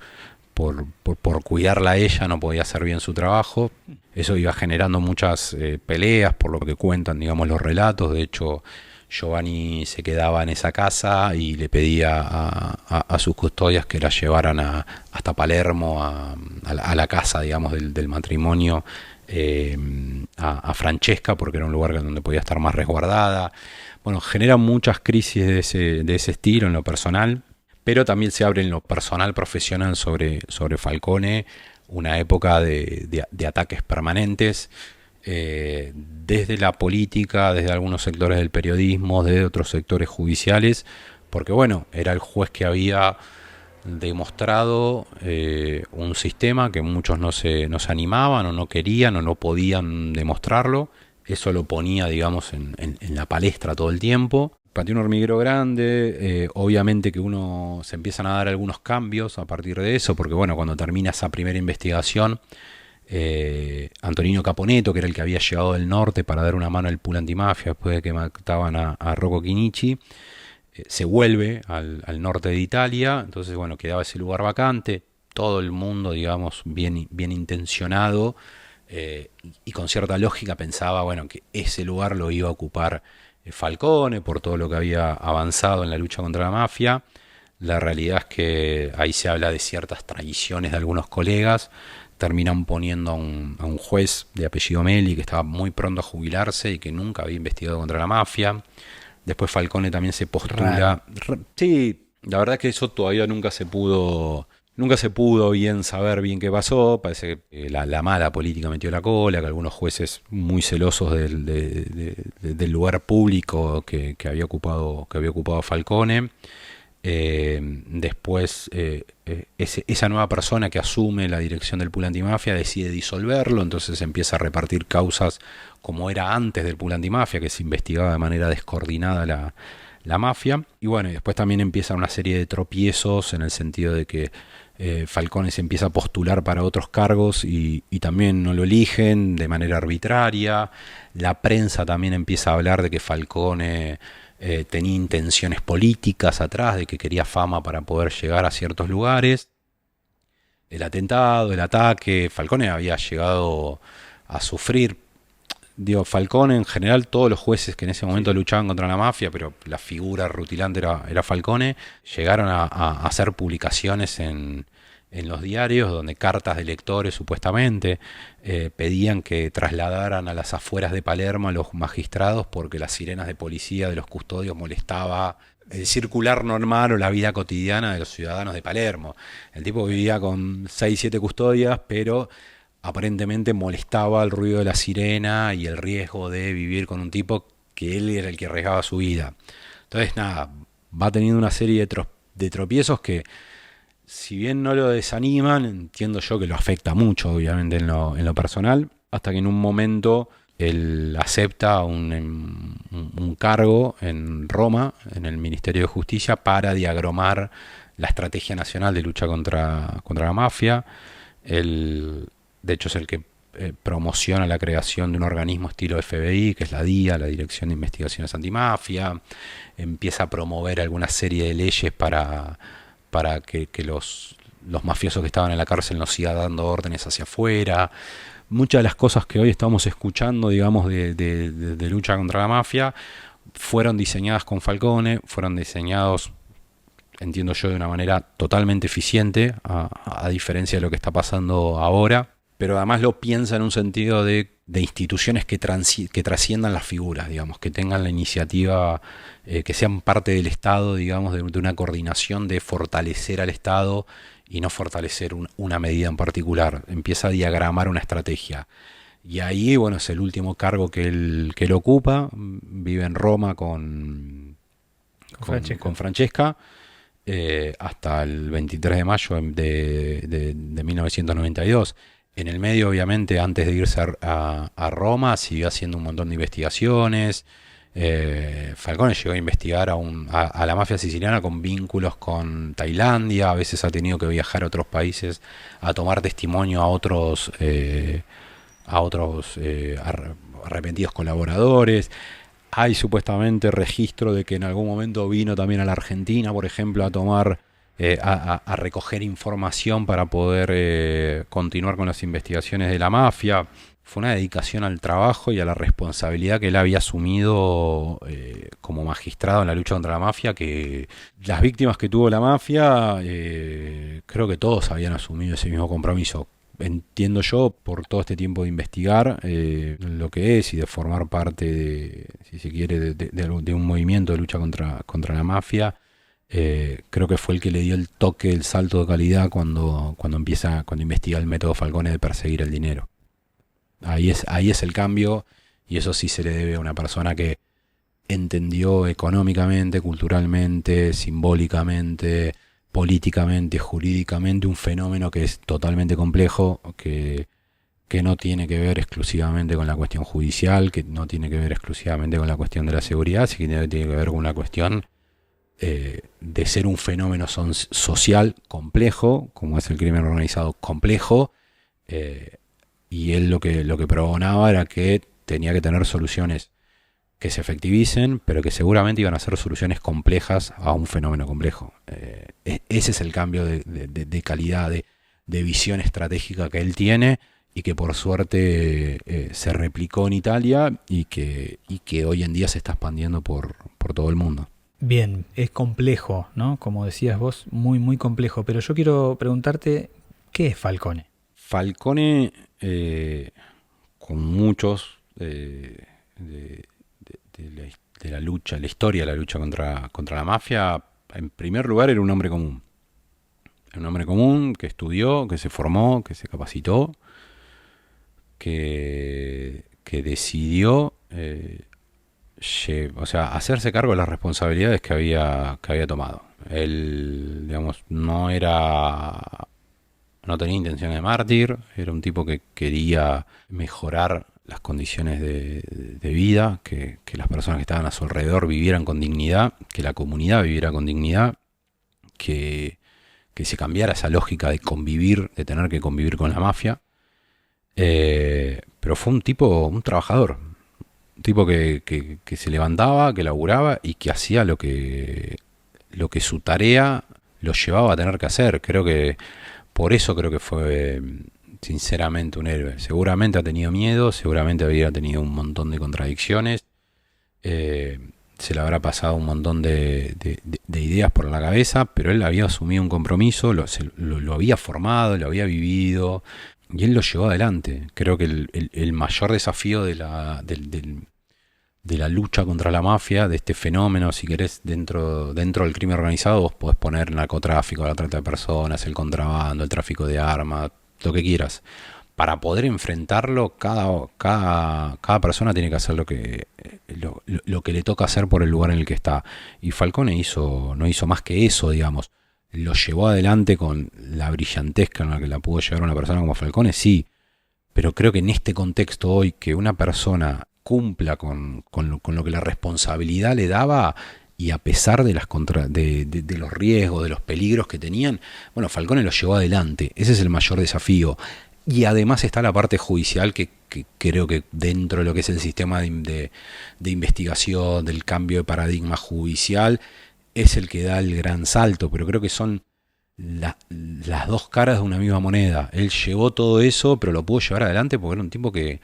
cuidarla a ella, no podía hacer bien su trabajo. Eso iba generando muchas peleas, por lo que cuentan, digamos, los relatos. De hecho, Giovanni se quedaba en esa casa y le pedía a sus custodias que la llevaran hasta Palermo, a la casa, digamos, del matrimonio, a Francesca, porque era un lugar donde podía estar más resguardada. Bueno, genera muchas crisis de ese estilo en lo personal, pero también se abre en lo personal, profesional sobre Falcone una época de ataques permanentes, desde la política, desde algunos sectores del periodismo, desde otros sectores judiciales, porque bueno, era el juez que había demostrado un sistema que muchos no se animaban o no querían o no podían demostrarlo. Eso lo ponía, digamos, en la palestra todo el tiempo. Pateó un hormiguero grande, obviamente que uno se empiezan a dar algunos cambios a partir de eso, porque bueno, cuando termina esa primera investigación, Antonino Caponetto, que era el que había llegado del norte para dar una mano al pool antimafia después de que mataban a Rocco Chinichi, se vuelve al norte de Italia. Entonces bueno, quedaba ese lugar vacante, todo el mundo, digamos, bien intencionado, y con cierta lógica pensaba, bueno, que ese lugar lo iba a ocupar Falcone, por todo lo que había avanzado en la lucha contra la mafia. La realidad es que ahí se habla de ciertas traiciones de algunos colegas. Terminan poniendo a un juez de apellido Meli que estaba muy pronto a jubilarse y que nunca había investigado contra la mafia. Después Falcone también se postula. Sí, la verdad es que eso todavía nunca se pudo bien saber bien qué pasó. Parece que la mala política metió la cola, que algunos jueces muy celosos del lugar público que había ocupado Falcone. Después esa nueva persona que asume la dirección del pool antimafia decide disolverlo, entonces empieza a repartir causas como era antes del pool antimafia, que se investigaba de manera descoordinada la mafia. Y bueno, y después también empieza una serie de tropiezos en el sentido de que Falcone se empieza a postular para otros cargos y también no lo eligen de manera arbitraria. La prensa también empieza a hablar de que Falcone tenía intenciones políticas atrás, de que quería fama para poder llegar a ciertos lugares. El atentado, el ataque, Falcone había llegado a sufrir. Digo, Falcone en general, todos los jueces que en ese momento luchaban contra la mafia, pero la figura rutilante era Falcone, llegaron a hacer publicaciones en los diarios donde cartas de lectores supuestamente pedían que trasladaran a las afueras de Palermo a los magistrados porque las sirenas de policía de los custodios molestaba el circular normal o la vida cotidiana de los ciudadanos de Palermo. El tipo vivía con 6-7 custodias, pero aparentemente molestaba el ruido de la sirena y el riesgo de vivir con un tipo que él era el que arriesgaba su vida. Entonces nada, va teniendo una serie de tropiezos que, si bien no lo desaniman, entiendo yo que lo afecta mucho, obviamente, en lo personal, hasta que en un momento él acepta un cargo en Roma, en el Ministerio de Justicia, para diagramar la estrategia nacional de lucha contra la mafia. Él, de hecho, es el que promociona la creación de un organismo estilo FBI, que es la DIA, la Dirección de Investigaciones Antimafia. Empieza a promover alguna serie de leyes para que los mafiosos que estaban en la cárcel nos sigan dando órdenes hacia afuera. Muchas de las cosas que hoy estamos escuchando, digamos, de lucha contra la mafia, fueron diseñadas con Falcone, fueron diseñados, entiendo yo, de una manera totalmente eficiente, a diferencia de lo que está pasando ahora, pero además lo piensa en un sentido de instituciones que trasciendan las figuras, digamos, que tengan la iniciativa, que sean parte del Estado, digamos, de una coordinación de fortalecer al Estado y no fortalecer una medida en particular. Empieza a diagramar una estrategia. Y ahí, bueno, es el último cargo que él ocupa. Vive en Roma con Francesca hasta el 23 de mayo de 1992. En el medio, obviamente, antes de irse a Roma, siguió haciendo un montón de investigaciones. Falcone llegó a investigar a la mafia siciliana con vínculos con Tailandia. A veces ha tenido que viajar a otros países a tomar testimonio a otros arrepentidos colaboradores. Hay supuestamente registro de que en algún momento vino también a la Argentina, por ejemplo, a tomar a recoger información para poder continuar con las investigaciones de la mafia. Fue una dedicación al trabajo y a la responsabilidad que él había asumido como magistrado en la lucha contra la mafia, que las víctimas que tuvo la mafia, creo que todos habían asumido ese mismo compromiso. Entiendo yo, por todo este tiempo de investigar lo que es y de formar parte, si se quiere, de un movimiento de lucha contra la mafia. Creo que fue el que le dio el toque, el salto de calidad cuando investiga el método Falcone de perseguir el dinero. Ahí es el cambio, y eso sí se le debe a una persona que entendió económicamente, culturalmente, simbólicamente, políticamente, jurídicamente un fenómeno que es totalmente complejo, que no tiene que ver exclusivamente con la cuestión judicial, que no tiene que ver exclusivamente con la cuestión de la seguridad, sino que tiene que ver con una cuestión de ser un fenómeno social complejo, como es el crimen organizado complejo, y él lo que pregonaba era que tenía que tener soluciones que se efectivicen, pero que seguramente iban a ser soluciones complejas a un fenómeno complejo. Ese es el cambio de calidad, de visión estratégica que él tiene, y que por suerte se replicó en Italia y que hoy en día se está expandiendo por todo el mundo. Bien, es complejo, ¿no? Como decías vos, muy, muy complejo. Pero yo quiero preguntarte, ¿qué es Falcone? Falcone, con muchos de la lucha, la historia de la lucha contra la mafia, en primer lugar era un hombre común. Era un hombre común que estudió, que se formó, que se capacitó, que decidió hacerse cargo de las responsabilidades que había tomado. Él, digamos, no tenía intención de mártir, era un tipo que quería mejorar las condiciones de vida, que las personas que estaban a su alrededor vivieran con dignidad, que la comunidad viviera con dignidad, que se cambiara esa lógica de convivir, de tener que convivir con la mafia. Pero fue un trabajador, un tipo que se levantaba, que laburaba y que hacía lo que su tarea lo llevaba a tener que hacer. Por eso creo que fue sinceramente un héroe. Seguramente ha tenido miedo, seguramente habría tenido un montón de contradicciones, se le habrá pasado un montón de ideas por la cabeza, pero él había asumido un compromiso, lo había formado, lo había vivido y él lo llevó adelante. Creo que el mayor desafío de la lucha contra la mafia, de este fenómeno, si querés, dentro del crimen organizado, vos podés poner el narcotráfico, la trata de personas, el contrabando, el tráfico de armas, lo que quieras. Para poder enfrentarlo, cada persona tiene que hacer lo que le toca hacer por el lugar en el que está. Y Falcone no hizo más que eso, digamos. Lo llevó adelante con la brillantesca en la que la pudo llevar una persona como Falcone, sí. Pero creo que en este contexto hoy, que una persona cumpla con lo que la responsabilidad le daba, y a pesar de de los riesgos, de los peligros que tenían, bueno, Falcone lo llevó adelante. Ese es el mayor desafío. Y además está la parte judicial que creo que dentro de lo que es el sistema de investigación, del cambio de paradigma judicial, es el que da el gran salto. Pero creo que son las dos caras de una misma moneda. Él llevó todo eso, pero lo pudo llevar adelante porque era un tipo que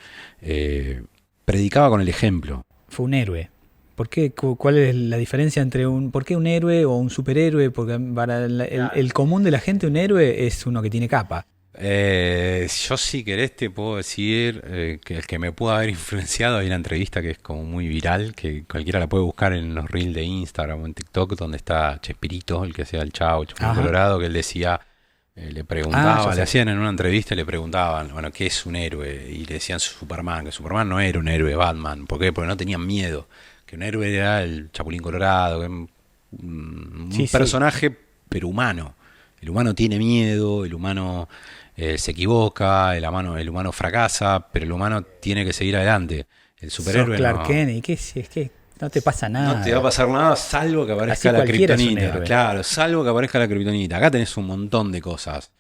predicaba con el ejemplo. Fue un héroe. ¿Por qué? ¿Cuál es la diferencia entre por qué un héroe o un superhéroe? Porque para el común de la gente un héroe es uno que tiene capa. Yo, si querés, te puedo decir que el que me pudo haber influenciado, hay una entrevista que es como muy viral, que cualquiera la puede buscar en los reels de Instagram o en TikTok, donde está Chespirito, el que hacía el Chavo, Chapulín Colorado, que él decía, le preguntaba, le hacían en una entrevista y le preguntaban, bueno, ¿qué es un héroe? Y le decían Superman, que Superman no era un héroe, Batman. ¿Por qué? Porque no tenían miedo, que un héroe era el Chapulín Colorado, que un personaje, pero humano. El humano tiene miedo, el humano se equivoca, el humano fracasa, pero el humano tiene que seguir adelante. El superhéroe Clark Kent, ¿y qué es que no te pasa nada? No te va a pasar nada salvo que aparezca la kriptonita. Claro, salvo que aparezca la kriptonita. Acá tenés un montón de cosas.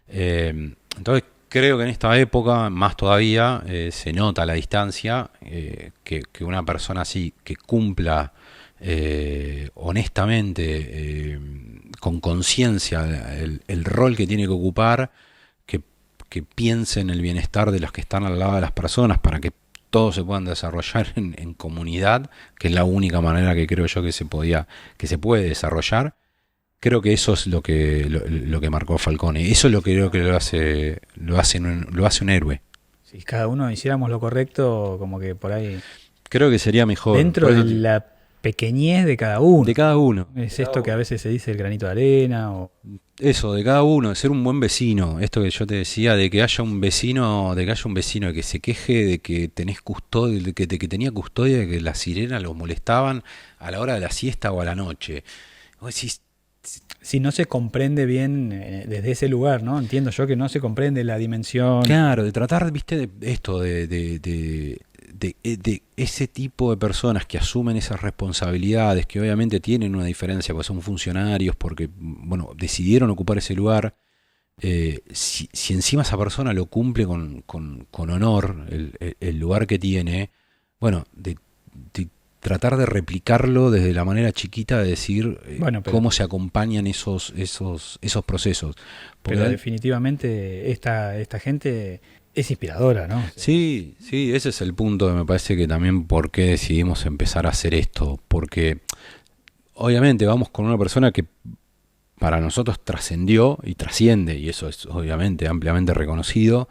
Entonces creo que en esta época, más todavía, se nota la distancia, que una persona así, que cumpla honestamente, con conciencia, el rol que tiene que ocupar, que piense en el bienestar de los que están al lado de las personas para que todos se puedan desarrollar en comunidad, que es la única manera que creo yo que se puede desarrollar. Creo que eso es lo que marcó Falcone. Eso es lo que creo que lo hace un héroe. Si cada uno hiciéramos lo correcto, como que por ahí creo que sería mejor. Dentro de la pequeñez de cada uno. De cada uno. Es esto que a veces se dice el granito de arena o... Eso, de cada uno, de ser un buen vecino. Esto que yo te decía, de que haya un vecino que se queje de que tenés custodia, de que tenía custodia, de que las sirenas los molestaban a la hora de la siesta o a la noche. Vos decís, si no se comprende bien desde ese lugar, ¿no? Entiendo yo que no se comprende la dimensión. Claro, de tratar, viste, de esto, de ese tipo de personas que asumen esas responsabilidades, que obviamente tienen una diferencia porque son funcionarios, porque bueno, decidieron ocupar ese lugar. Si encima esa persona lo cumple con honor, el lugar que tiene, bueno, de tratar de replicarlo desde la manera chiquita de decir cómo se acompañan esos procesos. Pero definitivamente esta gente Es inspiradora, ¿no? Sí, sí, ese es el punto, me parece que también por qué decidimos empezar a hacer esto, porque obviamente vamos con una persona que para nosotros trascendió y trasciende, y eso es obviamente ampliamente reconocido,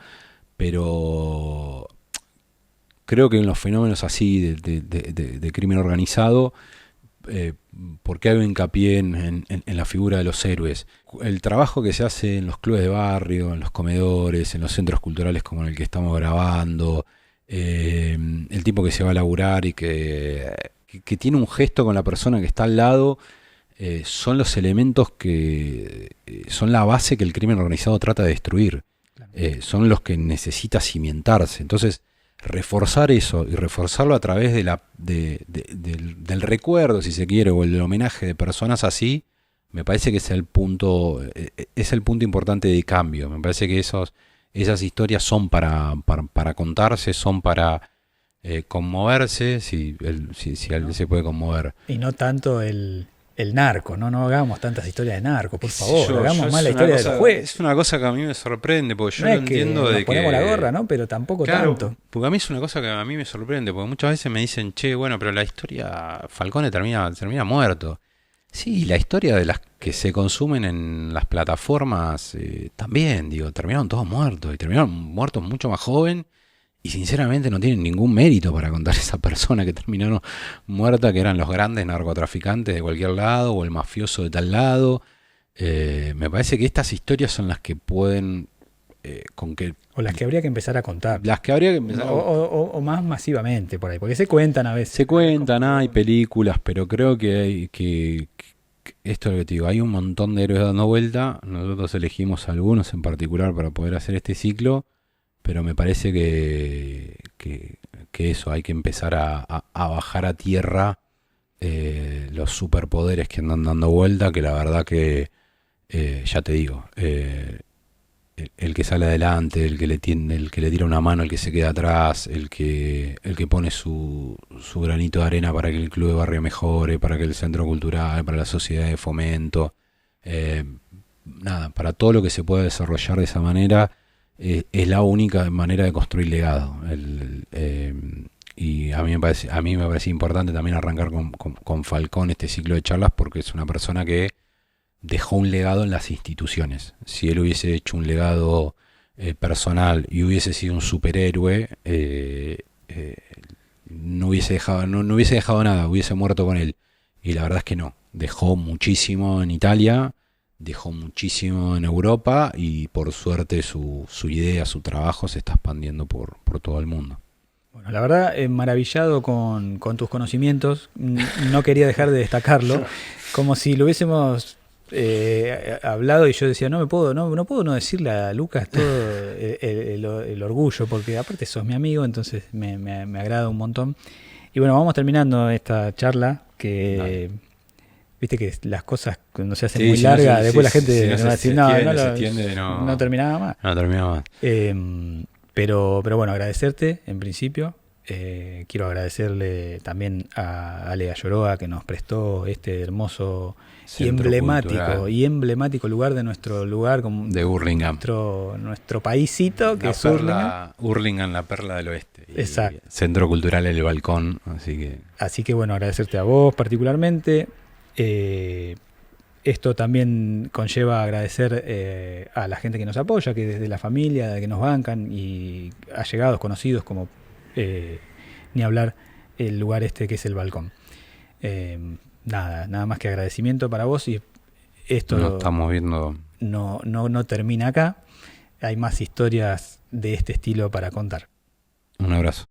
pero creo que en los fenómenos así de crimen organizado, ¿por qué hago hincapié en la figura de los héroes? El trabajo que se hace en los clubes de barrio, en los comedores, en los centros culturales como en el que estamos grabando, el tipo que se va a laburar y que tiene un gesto con la persona que está al lado, son los elementos que son la base que el crimen organizado trata de destruir. Son los que necesita cimentarse. Entonces, reforzar eso y reforzarlo a través del recuerdo, si se quiere, o el homenaje de personas así, me parece que es el punto importante de cambio. Me parece que esas historias son para contarse, son para conmoverse, si alguien se puede conmover. Y no tanto el narco, no hagamos tantas historias de narco, por favor, hagamos más la historia del juez. Es una cosa que a mí me sorprende, porque yo no lo es entiendo que de nos ponemos la gorra, ¿no? Pero tampoco claro, tanto. Porque a mí es una cosa que a mí me sorprende, porque muchas veces me dicen, che, bueno, pero la historia, Falcone termina muerto. Sí, la historia de las que se consumen en las plataformas también, digo, terminaron todos muertos, y terminaron muertos mucho más joven. Y sinceramente no tienen ningún mérito para contar esa persona que terminaron muerta, que eran los grandes narcotraficantes de cualquier lado o el mafioso de tal lado. Me parece que estas historias son las que pueden... o las que habría que empezar a contar. Las que habría que empezar o más masivamente por ahí, porque se cuentan a veces. Se cuentan, hay películas, pero creo que esto es lo que te digo, hay un montón de héroes dando vuelta. Nosotros elegimos algunos en particular para poder hacer este ciclo. Pero me parece que eso, hay que empezar a bajar a tierra los superpoderes que andan dando vuelta, que la verdad que, ya te digo, el que sale adelante, el que le tira una mano, el que se queda atrás, el que pone su granito de arena para que el club de barrio mejore, para que el centro cultural, para la sociedad de fomento, para todo lo que se pueda desarrollar de esa manera. Es la única manera de construir legado. Y a mí me parece importante también arrancar con Falcón este ciclo de charlas, porque es una persona que dejó un legado en las instituciones. Si él hubiese hecho un legado personal y hubiese sido un superhéroe, no hubiese dejado nada, hubiese muerto con él. Y la verdad es que no. Dejó muchísimo en Italia, dejó muchísimo en Europa, y por suerte su idea, su trabajo se está expandiendo por todo el mundo. Bueno, la verdad, maravillado con tus conocimientos. No quería dejar de destacarlo, como si lo hubiésemos hablado y yo decía, no puedo no decirle a Lucas todo el orgullo, porque aparte sos mi amigo, entonces me agrada un montón. Y bueno, vamos terminando esta charla que... Dale. Viste que las cosas cuando se hacen muy largas, después la gente va a decir, no terminaba más. No terminaba más. Pero bueno, agradecerte en principio. Quiero agradecerle también a Ale Ayoroa, que nos prestó este hermoso y emblemático lugar de nuestro lugar, de Hurlingham. Nuestro paísito, que es Hurlingham. Hurlingham, la perla del oeste. Exacto. Centro Cultural El Balcón. Así que bueno, agradecerte a vos particularmente. Esto también conlleva agradecer a la gente que nos apoya, que desde la familia, que nos bancan, y allegados, conocidos, como ni hablar el lugar este que es El Balcón. Nada más que agradecimiento para vos, y esto no estamos viendo. No termina acá. Hay más historias de este estilo para contar. Un abrazo.